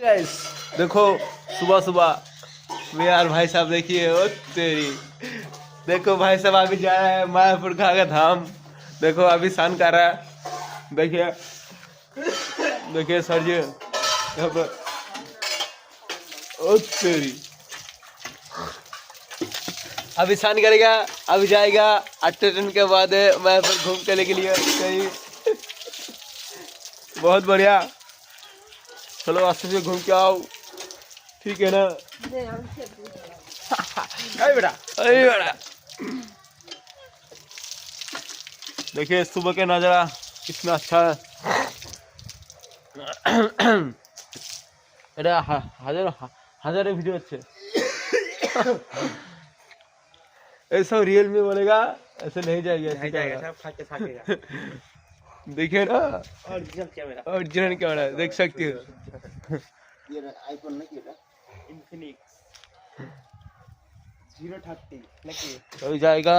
Guys देखो सुबह सुबह यार भाई साहब देखिए ओ तेरी देखो भाई साहब अभी जा रहा है मायापुर का धाम। देखो अभी शान कर रहा है। देखिए देखिए सर जी यहाँ पर ओ तेरी अभी शान करेगा। अभी जाएगा 8 दिन के बाद मायापुर घूम के लिए कहीं। बहुत बढ़िया चलो अच्छे से घूम के आओ ठीक है ना। अरे बेटा अरे बेटा देखिए सुबह का नज़ारा कितना अच्छा है। এটা হাজার হাজারে ভিডিও হচ্ছে। ऐसा रियल में बोलेगा ऐसे नहीं जाएगा नहीं जाएगा सब फाके फाकेगा। देखिए ना ओरिजिनल कैमरा देख सकती हो। ये आईफोन नहीं है इन्फिनिक्स 030 लगे अभी जाएगा